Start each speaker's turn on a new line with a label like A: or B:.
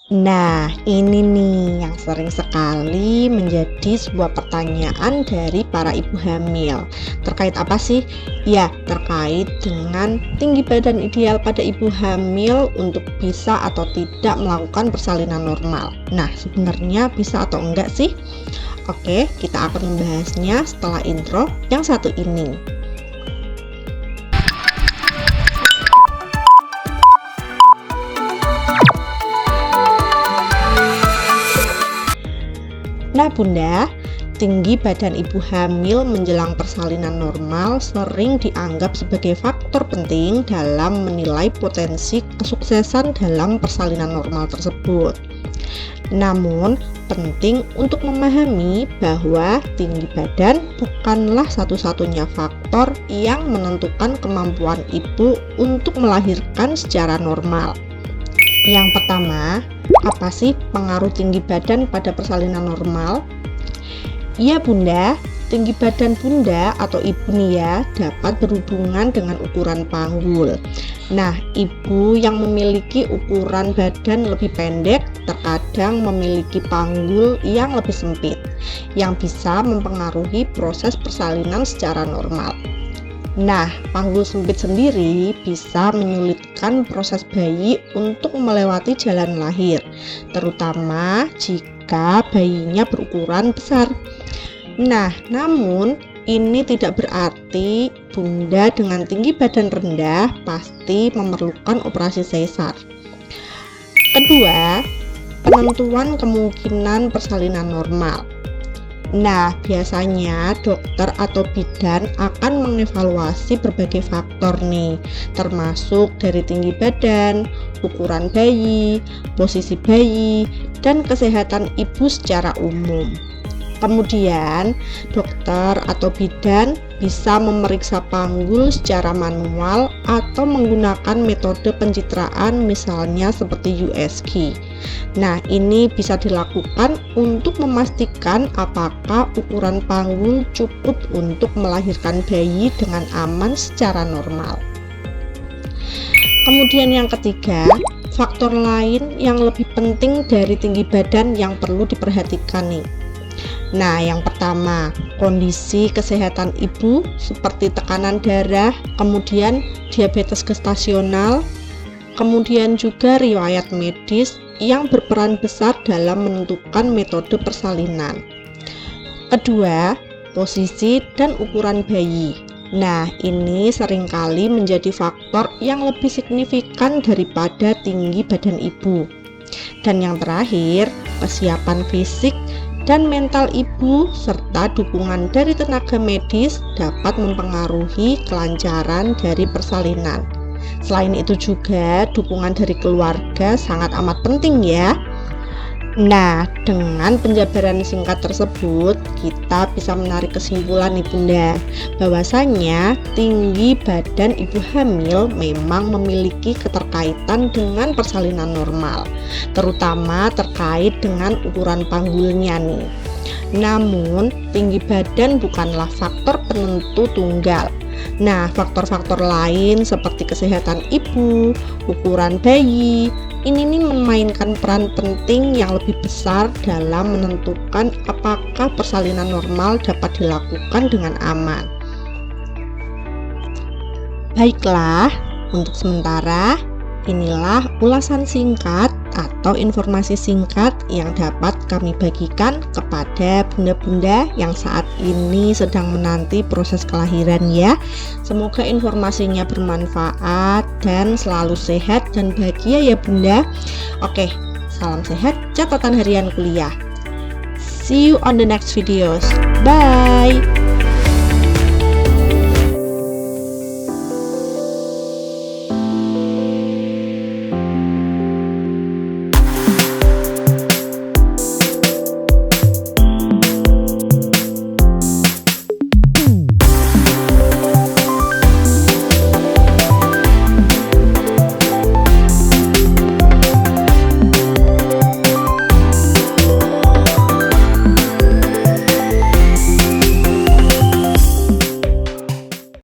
A: Nah, ini nih yang sering sekali menjadi sebuah pertanyaan dari para ibu hamil. Terkait apa sih? Ya, terkait dengan tinggi badan ideal pada ibu hamil untuk bisa atau tidak melakukan persalinan normal. Nah, sebenarnya bisa atau enggak sih? Oke, kita akan membahasnya setelah intro yang satu ini. Nah Bunda, tinggi badan ibu hamil menjelang persalinan normal sering dianggap sebagai faktor penting dalam menilai potensi kesuksesan dalam persalinan normal tersebut. Namun, penting untuk memahami bahwa tinggi badan bukanlah satu-satunya faktor yang menentukan kemampuan ibu untuk melahirkan secara normal. Yang pertama, apa sih pengaruh tinggi badan pada persalinan normal? Iya Bunda, tinggi badan Bunda atau ibu nih ya dapat berhubungan dengan ukuran panggul. Nah, ibu yang memiliki ukuran badan lebih pendek terkadang memiliki panggul yang lebih sempit, yang bisa mempengaruhi proses persalinan secara normal. Nah, panggul sempit sendiri bisa menyulitkan proses bayi untuk melewati jalan lahir, terutama jika bayinya berukuran besar. Nah, namun ini tidak berarti Bunda dengan tinggi badan rendah pasti memerlukan operasi sesar. Kedua, penentuan kemungkinan persalinan normal. Nah, biasanya dokter atau bidan akan mengevaluasi berbagai faktor nih, termasuk dari tinggi badan, ukuran bayi, posisi bayi, dan kesehatan ibu secara umum. Kemudian, dokter atau bidan bisa memeriksa panggul secara manual atau menggunakan metode pencitraan misalnya seperti USG. Nah, ini bisa dilakukan untuk memastikan apakah ukuran panggul cukup untuk melahirkan bayi dengan aman secara normal. Kemudian yang ketiga, faktor lain yang lebih penting dari tinggi badan yang perlu diperhatikan nih. Nah, yang pertama, kondisi kesehatan ibu seperti tekanan darah, kemudian diabetes gestasional, kemudian juga riwayat medis yang berperan besar dalam menentukan metode persalinan. Kedua, posisi dan ukuran bayi. Nah, ini seringkali menjadi faktor yang lebih signifikan daripada tinggi badan ibu. Dan yang terakhir, kesiapan fisik dan mental ibu serta dukungan dari tenaga medis dapat mempengaruhi kelancaran dari persalinan. Selain itu juga dukungan dari keluarga sangat amat penting ya. Nah, dengan penjabaran singkat tersebut, kita bisa menarik kesimpulan nih Bunda, bahwasanya tinggi badan ibu hamil memang memiliki keterkaitan dengan persalinan normal, terutama terkait dengan ukuran panggulnya nih. Namun, tinggi badan bukanlah faktor penentu tunggal. Nah, faktor-faktor lain seperti kesehatan ibu, ukuran bayi, ini nih memainkan peran penting yang lebih besar dalam menentukan apakah persalinan normal dapat dilakukan dengan aman. Baiklah, untuk sementara inilah ulasan singkat atau informasi singkat yang dapat kami bagikan kepada bunda-bunda yang saat ini sedang menanti proses kelahiran ya. Semoga informasinya bermanfaat dan selalu sehat dan bahagia ya Bunda. Oke, salam sehat, catatan harian kuliah. See you on the next videos. Bye.